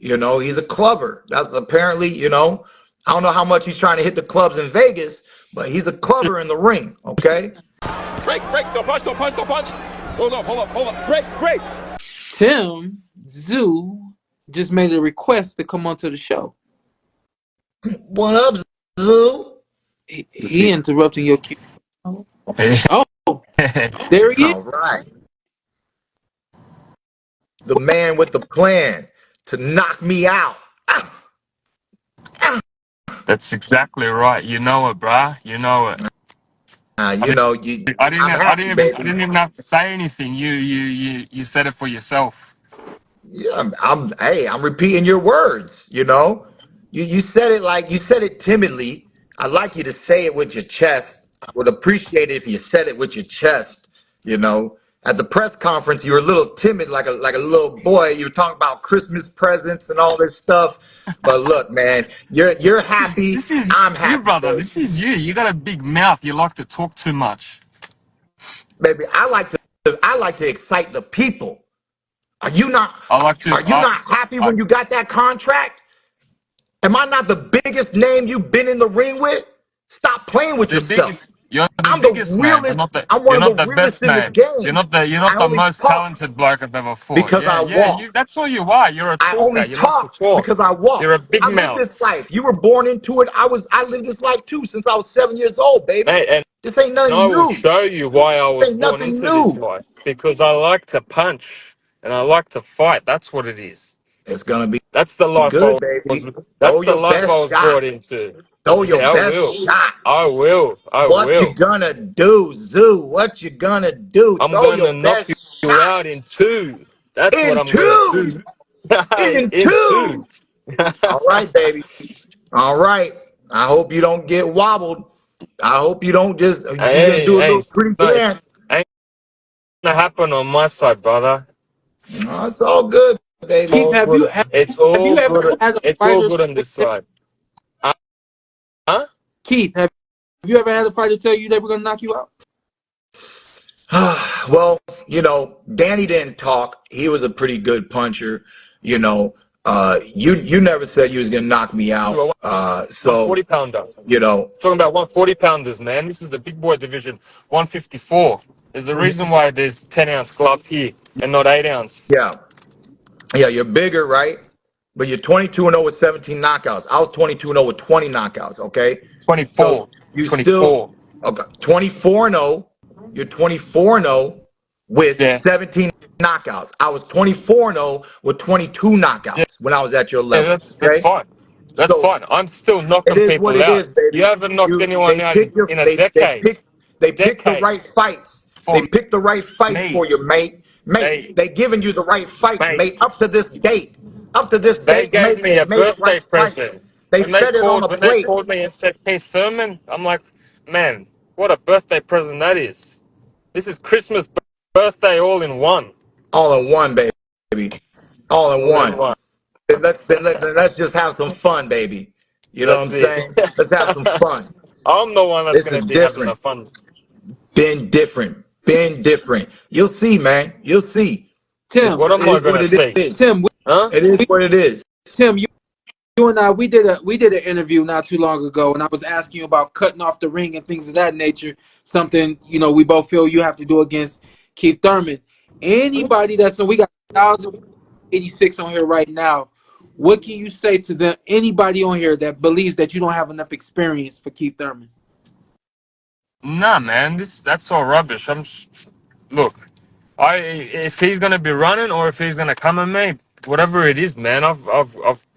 He's a clubber. That's apparently, I don't know how much he's trying to hit the clubs in Vegas, but he's a clubber in the ring. Okay. Break, don't punch, don't punch, don't punch. Hold up. Break. Tszyu just made a request to come onto the show. What up, Zoo? He interrupting your cue. Oh, there he is. All right. The man with the plan to knock me out. That's exactly right. You know it, bruh. You know it. I I happy, baby. didn't even have to say anything. You said it for yourself. Yeah, I'm repeating your words. You said it like you said it timidly. I'd like you to say it with your chest. I would appreciate it if you said it with your chest. You know, at the press conference, you were a little timid, like a little boy. You were talking about Christmas presents and all this stuff. But look, man, you're happy. This is I'm you, happy, brother. baby. This is you. You got a big mouth. You like to talk too much. Baby, I like to excite the people. Are you not? I like to. Are you not happy I when you got that contract? Am I not the biggest name you've been in the ring with? Stop playing with the yourself. biggest. You're the I'm the biggest name, but realest. not the. I'm one You're of the not the realest best in the name. game. You're I not the only most talk talented bloke I've ever fought. because I Yeah. walk. You. That's all you are. You're a I talker. only You like to talk talk. because I You're walk. a big I live this mouth, life. You were born into it. I lived this life too since I was 7 years old, baby. mate. And This ain't nothing I will new. show you why I This was ain't born nothing into this new. life. Because I like to punch and I like to fight. That's what it is. It's gonna be That's the life good, was. baby. That's Throw the your life I best was shot. brought into. Throw your Yeah, I best will. shot. I will. I What you will. gonna do, Zoo? What you gonna do? I'm Throw your gonna knock best you shot. out in two. That's what In I'm gonna two. do. In In two. two. All right, baby. All right. I hope you don't get wobbled. I hope you don't just you gonna do a little pretty It's dance. ain't gonna happen on my side, brother. No, it's all good, baby. Keith, All good. It's have you all ever good. had a It's all fighter? good on this side. Uh, Huh? Keith, have you ever had a fighter tell you they were gonna knock you out? Well, Danny didn't talk. He was a pretty good puncher. You know, you never said you was gonna knock me out. You a So 140 pounder. you know, Talking about 140 pounders, man. This is the big boy division. 154. There's a reason why there's 10-ounce gloves here and not 8-ounce. yeah, yeah, you're bigger, right? But you're 22-0 with 17 knockouts. I was 22-0 with 20 knockouts. Okay, so 24. you still 24. okay, 24-0. You're 24-0 with Yeah. 17 knockouts. I was 24-0 with 22 Yeah, knockouts when I was at your level. that's Okay, fine. That's so fine. I'm still it knocking is what people it out. is, You baby. haven't knocked You anyone they out pick your in a they decade. pick they pick the Decade right fights. for They pick the right fights me. for you, mate. Mate, They, they giving you the right fights, mate. mate, Up to this date. Up to this they date, gave mate, me they a made the birthday right fights. present. They set it on a When they plate. called me and said, "Hey, Thurman," I'm like, man, what a birthday present that is. This is Christmas birthday all in one. All in one, baby. All in All in one. one. Then let's just have some fun, baby. You know what That's I'm it. saying? Let's have some fun. I'm the one that's This is gonna be having the different. fun. Been different. Been different. You'll see, man. You'll see. It, Tim, What am it I is what gonna it see? is. Tim, Huh? It is what it is. Tim, you and I, we did an interview not too long ago, and I was asking you about cutting off the ring and things of that nature. Something we both feel you have to do against Keith Thurman. Anybody we got 1,086 on here right now. What can you say to them? Anybody on here that believes that you don't have enough experience for Keith Thurman? Nah, man. That's all rubbish. Look. If he's gonna be running or if he's gonna come at me, whatever it is, man.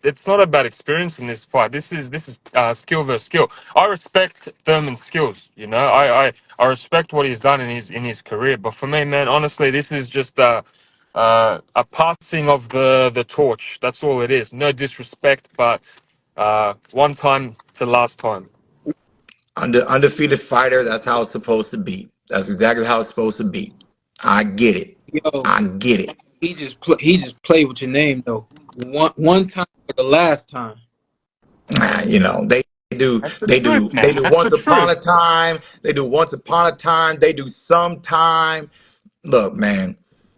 It's not about experience in this fight. This is skill versus skill. I respect Thurman's skills. I respect what he's done in his career. But for me, man, honestly, this is just a passing of the torch. That's all it is. No disrespect, but one time to last time. Undefeated fighter. That's how it's supposed to be. That's exactly how it's supposed to be. I get it. Yo, I get it. he just played with your name though. One time for the last time. They do. That's the They truth, do. They man. do That's the once upon truth. a time. They do once upon a time. They do sometime. Look, man.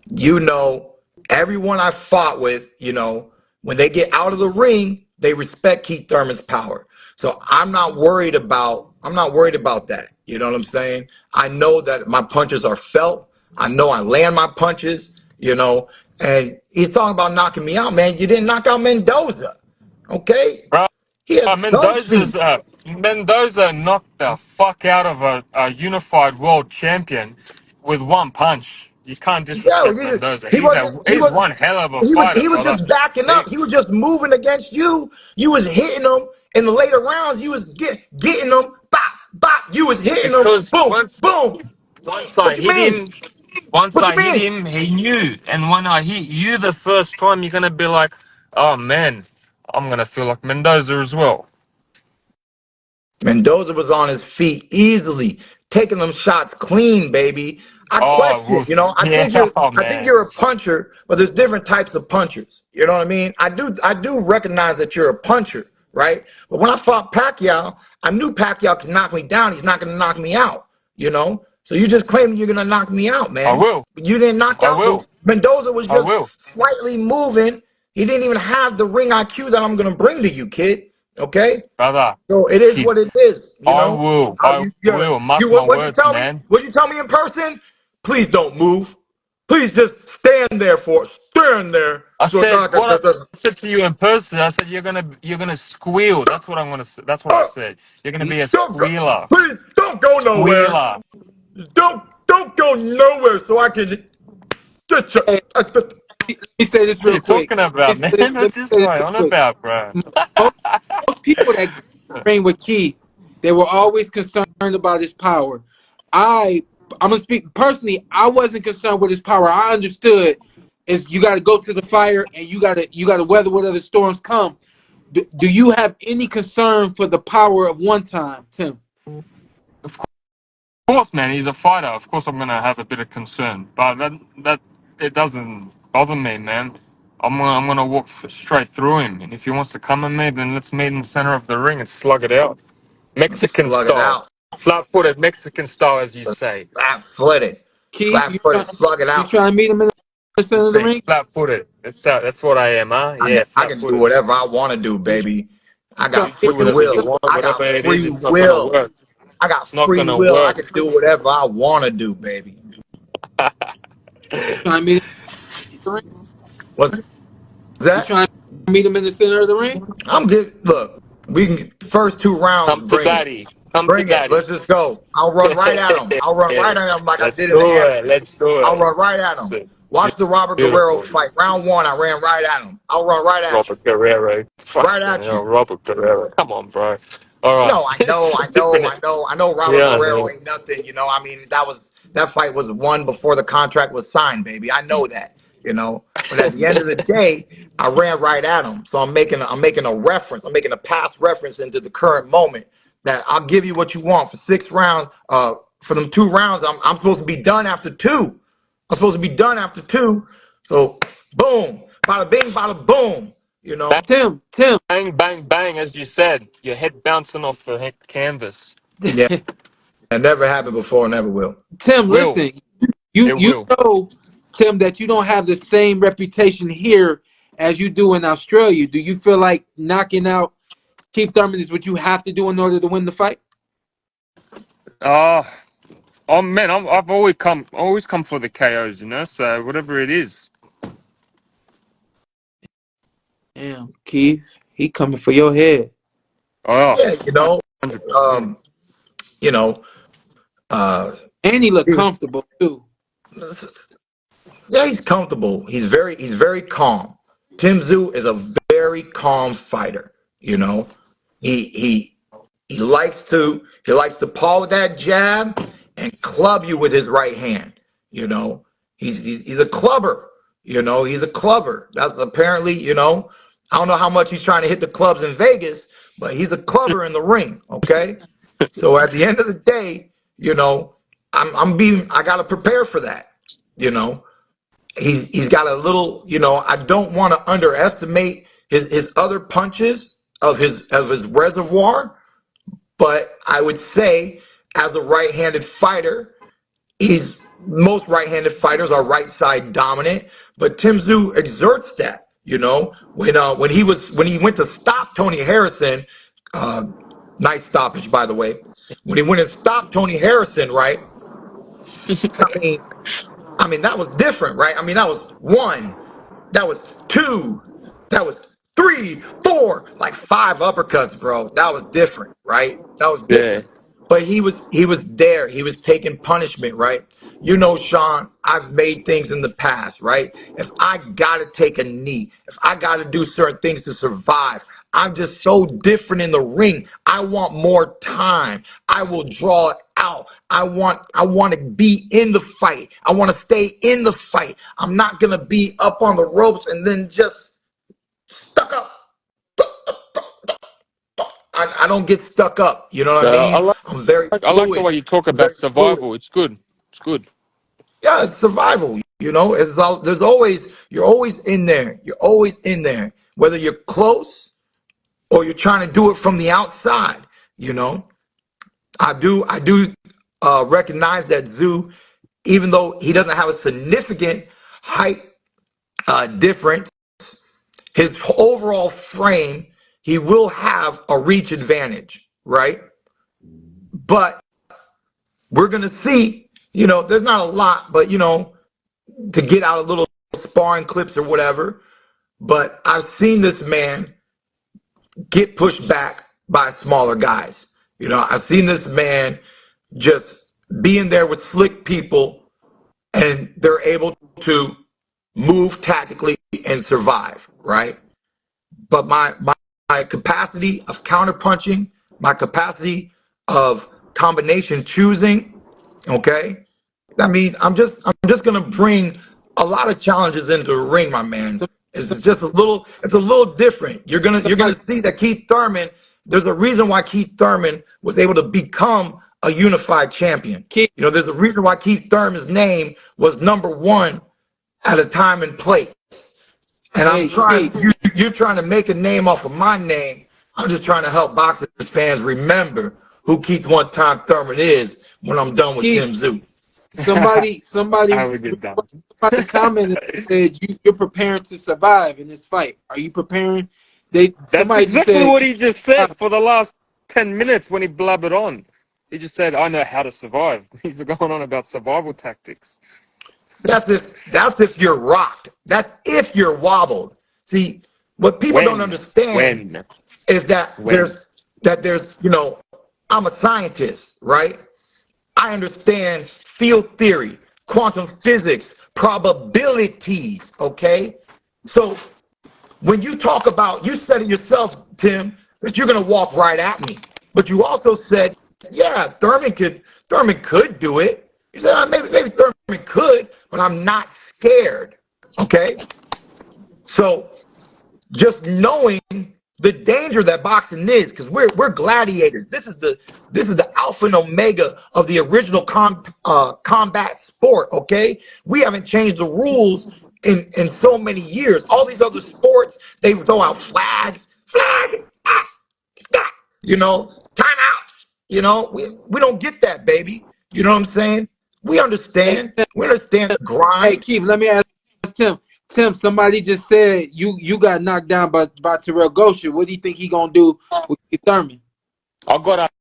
You know, everyone I fought with, When they get out of the ring, they respect Keith Thurman's power. So I'm not worried about that. You know what I'm saying? I know that my punches are felt. I know I land my punches, and he's talking about knocking me out, man. You didn't knock out Mendoza. Okay? Bro, He has some speed. Mendoza knocked the fuck out of a unified world champion with one punch. You can't Yeah, disrespect Mendoza. he wasn't. He He's was. one hell of a He was. fighter, He was brother. just backing up. He was just moving against you. You was hitting him in the later rounds. You was getting them. Bop, bop. You was hitting them. Because Boom, boom. once What I you hit mean? him, once What you I hit mean? him, he knew. And when I hit you the first time, you're gonna be like, "Oh man, I'm gonna feel like Mendoza as well." Mendoza was on his feet easily, taking them shots clean, baby. I Oh, question, I think yeah, oh I think man. you're a puncher, but there's different types of punchers. You know what I mean? I do recognize that you're a puncher, right? But when I fought Pacquiao, I knew Pacquiao could knock me down. He's not gonna knock me out, you know? So you just claiming you're gonna knock me out, I man. will. But you didn't knock I out will. Mendoza was I just will. slightly moving. He didn't even have the ring IQ that I'm gonna bring to you, kid. Okay? Brother, So it is keep. what it is, you I know. will. How I you will. Mark you my what you words, tell me? man. What you tell me in person? Please don't move. Please just stand there I so said God can. what I said to you in person. I said you're gonna squeal. That's what I'm gonna. That's what I said. You're gonna be a Don't go, squealer. please don't go nowhere. Squealer. Don't go nowhere so I can just. Hey, let me say this What are real you quick. talking about, man? Let me What's this say this guy real on quick. about, bro? Most, most people that train with Keith, they were always concerned about his power. I I'm gonna speak personally. I wasn't concerned with his power. I understood is you got to go to the fire and you got to weather whatever storms come. Do you have any concern for the power of one time, Tim? Of course, man. He's a fighter. Of course, I'm gonna have a bit of concern, but that it doesn't bother me, man. I'm gonna walk straight through him, and if he wants to come at me, then let's meet in the center of the ring and slug it out, Mexican Slug it style, out. flat-footed Mexican style, as you say. Flat-footed. Keith, Flat-footed. Slug it you out. trying to meet him in the You center of the say ring? flat-footed. That's what I am, huh? I can Yeah, I can do flat-footed. whatever I want to do, You baby. I trying got You to do free meet him whatever you will. want, I got whatever it is, free it's not gonna will. work. I got It's not free gonna will. I work. can do whatever I want to do, baby. trying to meet him in the ring? What's You that? trying to meet him in the center of the ring? I'm good. Look, we can first two rounds. Come to Bring it. daddy. Come to Bring it. daddy. Let's just go. I'll run right at him. I'll run right at him like I Let's did in the do it. amateur. Let's do I'll it. run right at That's him. it. Watch the Robert Guerrero Beautiful. fight. Round one, I ran right at him. I'll run right at you. Robert Guerrero. Right Fucking at hell, you. Robert Guerrero. Come on, bro. All right. No, I It's know, I just know, different. I know, I know. Robert Yeah, I Guerrero know. ain't nothing. I mean, that fight was won before the contract was signed, baby. I know that. But at the end of the day, I ran right at him. So I'm making a reference. I'm making a past reference into the current moment. That I'll give you what you want for 6 rounds. For them 2 rounds, I'm supposed to be done after two. I'm supposed to be done after two. So, boom, bada bing, bada boom. You know. Tim, Bang, bang, bang, as you said. Your head bouncing off the canvas. Yeah, that never happened before, never will. Tim, Will. listen. You It you will. know, Tim, that you don't have the same reputation here as you do in Australia. Do you feel like knocking out Keith Thurman is what you have to do in order to win the fight? Oh, oh man, I've always come for the KOs, So whatever it is. Damn, Keith, he coming for your head. Oh, Yeah, 100%. um, you know, uh, And he look he- comfortable too. yeah, he's comfortable. He's very calm. Tim Tszyu is a very calm fighter. You know, he he he likes to paw with that jab and club you with his right hand. You know, he's a clubber. He's a clubber. That's apparently. I don't know how much he's trying to hit the clubs in Vegas, but he's a clubber in the ring. Okay. So at the end of the day, I gotta prepare for that. You know, he's got a little. I don't want to underestimate his other punches of his reservoir, but I would say as a right-handed fighter, most right-handed fighters are right side dominant, but Tim Tszyu exerts that. You know, when he went to stop Tony Harrison, uh, nice stoppage by the way. When he went and stopped Tony Harrison, right? I mean, that was different, right? I mean, that was one, that was two, that was three, four, like five uppercuts, bro. That was different, right? That was Yeah. different. But he was there. He was taking punishment, right? You know, Sean, I've made things in the past, right? If I gotta take a knee, if I gotta do certain things to survive, I'm just so different in the ring. I want more time. I will draw it out. I want to be in the fight. I want to stay in the fight. I'm not gonna be up on the ropes and then just stuck up. I don't get stuck up. You know what I So mean? I'm very I like the fluid. way you talk I'm about very fluid. survival. It's good. It's good. Yeah, it's survival. You know, there's always you're always in there. You're always in there, whether you're close or you're trying to do it from the outside. You know, I do recognize that Zoo, even though he doesn't have a significant height difference, his overall frame, he will have a reach advantage, right? But we're gonna see. You know, there's not a lot, but you know, to get out a little sparring clips or whatever. But I've seen this man get pushed back by smaller guys. You know, I've seen this man just being there with slick people and they're able to move tactically and survive, right? But my capacity of counterpunching, my capacity of combination choosing, okay? I mean, I'm just gonna bring a lot of challenges into the ring, my man. Some, It's a little different. You're gonna somebody, see that Keith Thurman. There's a reason why Keith Thurman was able to become a unified champion. Keith, You know, there's a reason why Keith Thurman's name was number one at a time and place. And I'm hey, trying, Keith, you're trying to make a name off of my name. I'm just trying to help boxing fans remember who Keith One Time Thurman is when I'm done with Keith. Tim Zoo. Somebody, How we get done. somebody commented and said you're preparing to survive in this fight. Are you preparing? That's Somebody just exactly said what he just said for the last 10 minutes when he blubbered on. He just said, I know how to survive. He's going on about survival tactics. That's if you're rocked. That's if you're wobbled. See, what people don't When? understand When? is that When? there's I'm a scientist, right? I understand field theory, quantum physics, probabilities, okay? So when you talk about, you said it yourself, Tim, that you're gonna walk right at me. But you also said, yeah, Thurman could do it. You said maybe Thurman could, but I'm not scared. Okay? So just knowing the danger that boxing is, because we're gladiators. This is the alpha and omega of the original combat sport. Okay, we haven't changed the rules in so many years. All these other sports, they throw out flag, timeouts. We don't get that, baby. You know what I'm saying? We hey, understand. Tim, We understand the hey, grind. Keith, let me ask Tim. Tim, somebody just said you got knocked down by Terrell Gosher. What do you think he gonna do with Keith Thurman? I got up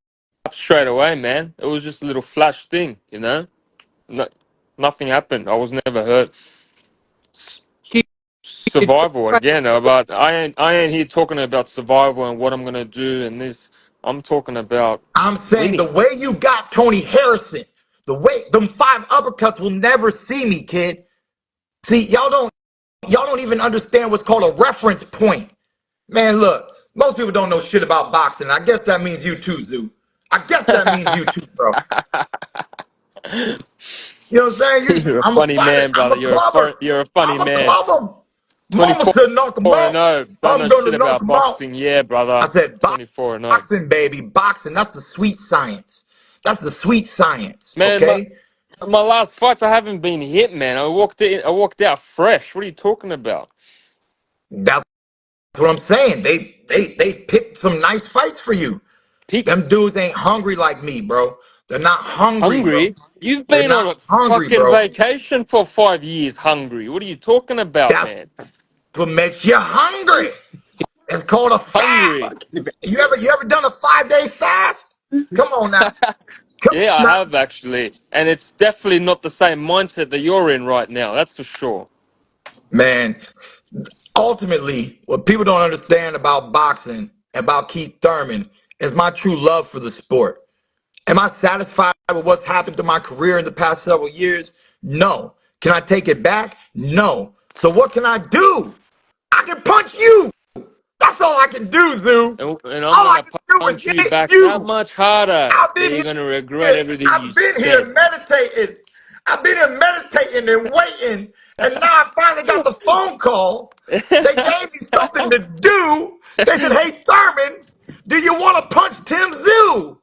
straight away, man. It was just a little flash thing, you know? No, nothing happened. I was never hurt. Keith, Survival again, but I ain't here talking about survival and what I'm gonna do and this. I'm talking about I'm saying the winning. way you got Tony Harrison, the way them five uppercuts will never see me, kid. See, y'all don't even understand what's called a reference point. Man, look, most people don't know shit about boxing. I guess that means you too, Zoo. I guess that means you too, bro. You know what I'm saying? You're a I'm a funny fighter. man, I'm brother. a clubber. You're a funny I'm a man. clubber. Mama 24 said knock him and out. 0. Don't I'm know gonna shit knock about him out. boxing. Yeah, I brother. said 24 and 0. boxing, baby, boxing. That's the sweet science. That's the sweet science. Man, Okay. my last fights I haven't been hit, man. I walked out fresh. What are you talking about? That's what I'm saying. They picked some nice fights for you. Them Picked. dudes ain't hungry like me, bro. They're not hungry, bro. Hungry? You've They're been on not a hungry, fucking bro. vacation for 5 years hungry. What are you talking about, That's man? what makes you hungry. It's called a fast. Hungry. You ever done a 5-day fast? Come on now. Come Yeah, on I now. have actually, and it's definitely not the same mindset that you're in right now. That's for sure. Man, ultimately, what people don't understand about boxing, about Keith Thurman, is my true love for the sport. Am I satisfied with what's happened to my career in the past several years? No. Can I take it back? No. So what can I do? I can punch you. That's all I can do, Zoo. And I'm All I gonna can do is punch you hit back that you. much harder I've that been you're gonna regret here. everything you I've been here said. meditating. I've been here meditating and waiting, and now I finally got the phone call. They gave me something to do. They said, "Hey Thurman, do you want to punch Tim Zoo?"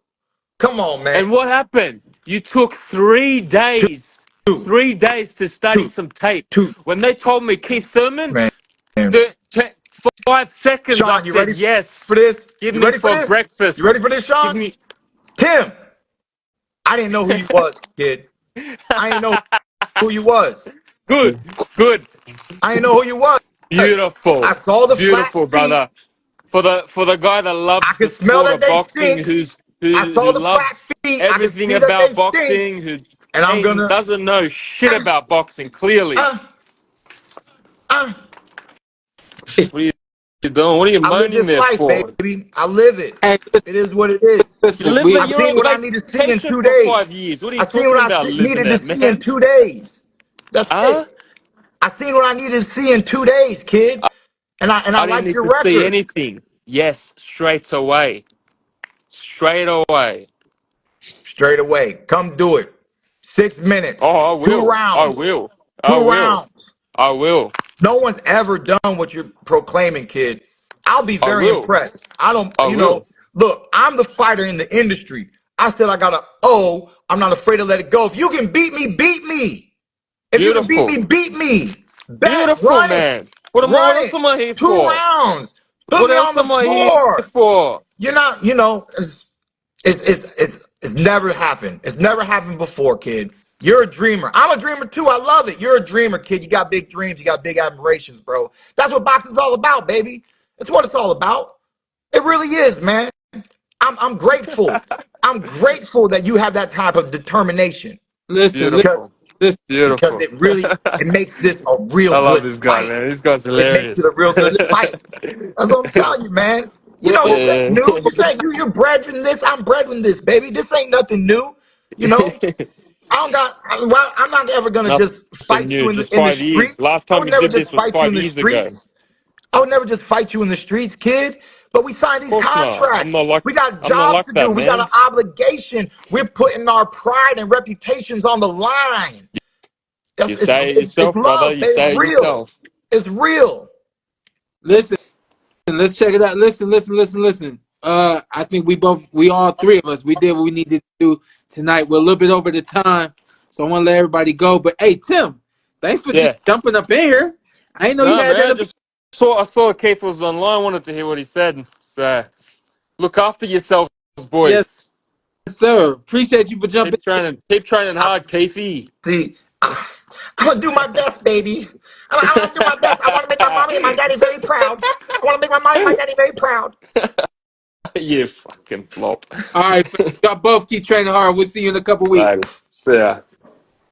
Come on, man. And what happened? You took 3 days, Two, 3 days to study two, some tape. two. When they told me Keith Thurman, Man, the 5 seconds I Sean, you said ready for yes. this? Give You me ready for for this? breakfast. You ready for this, Give Sean? me. Tim, I didn't know who you was, kid. I didn't know who you was. Good, good, I didn't know who you was. beautiful, I saw the flat beautiful, feet. brother. For the guy that I loves the could smell sport that of they boxing, stink. I who saw the flat loves feet. I could everything see that about they stink. boxing, who And I'm gonna doesn't know shit uh, about boxing. Clearly, uh, uh. what are you doing? What are you I live moaning this there life, for? baby. I live it. Hey, It is what it is. You listen, live, but we I you're seen on what I need to see in vacation 2 days. for 5 years. What are you I seen what talking I about living needed to it, see in man? 2 days. That's Huh? it. I seen what I needed to see in 2 days, kid. And I I didn't like need your to see record. anything. Yes, straight away. Straight away. Straight away. Come do it. 6 minutes. Oh, I Two will. I rounds. will. I Two will. rounds. I will. No one's ever done what you're proclaiming, kid. I'll be I very will. impressed. I don't, I will. look, I'm the fighter in the industry. I said I got a O. I'm not afraid to let it go. If you can beat me, beat me. If you can beat Beautiful. me, beat me. Bet, Beautiful, run it. man. What Run else it. am I here Two for? rounds. Put What me on else the am I here floor. for? You're not, it's never happened. It's never happened before, kid. You're a dreamer. I'm a dreamer too. I love it. You're a dreamer, kid. You got big dreams. You got big admirations, bro. That's what boxing's all about, baby. That's what it's all about. It really is, man. I'm grateful. I'm grateful that you have that type of determination listen, listen, because Beautiful. listen, because Beautiful. it makes this a real I love good this guy, fight. man. This guy's It makes it a hilarious. real good fight. That's what I'm telling you, man. well, This ain't Yeah. new. This ain't you're bred in this. I'm bred in this, baby. This ain't nothing new. You know, I don't got. Well, I'm not ever gonna just Nothing fight you new. in Just the 5 years. street. Last I time would you never did just this was fight you in five the years ago. streets. I would never just fight you in the streets, kid. But we signed Of these course not. contracts. We got I'm not jobs like to do. that, We got man. an obligation. We're putting our pride and reputations on the line. You It's, say it it's yourself, brother. love, You baby. It's say it real. yourself. It's real. listen. Let's check it out. Listen. I think we all three of us, we did what we needed to do tonight. We're a little bit over the time, so I want to let everybody go. But hey, Tim, thanks for just Yeah. jumping up in here. I didn't know you No, had man. that. I saw Keith was online. Wanted to hear what he said. So look after yourselves, Yes, boys. sir. Appreciate you for jumping. Keep training I hard, Keithy. see. I'm gonna do my best, baby. I'm gonna do my best. I want to make my mommy and my daddy very proud. I want to make my mommy and my daddy very proud. You fucking flop. All right, y'all both keep training hard. We'll see you in a couple weeks. Right. See ya.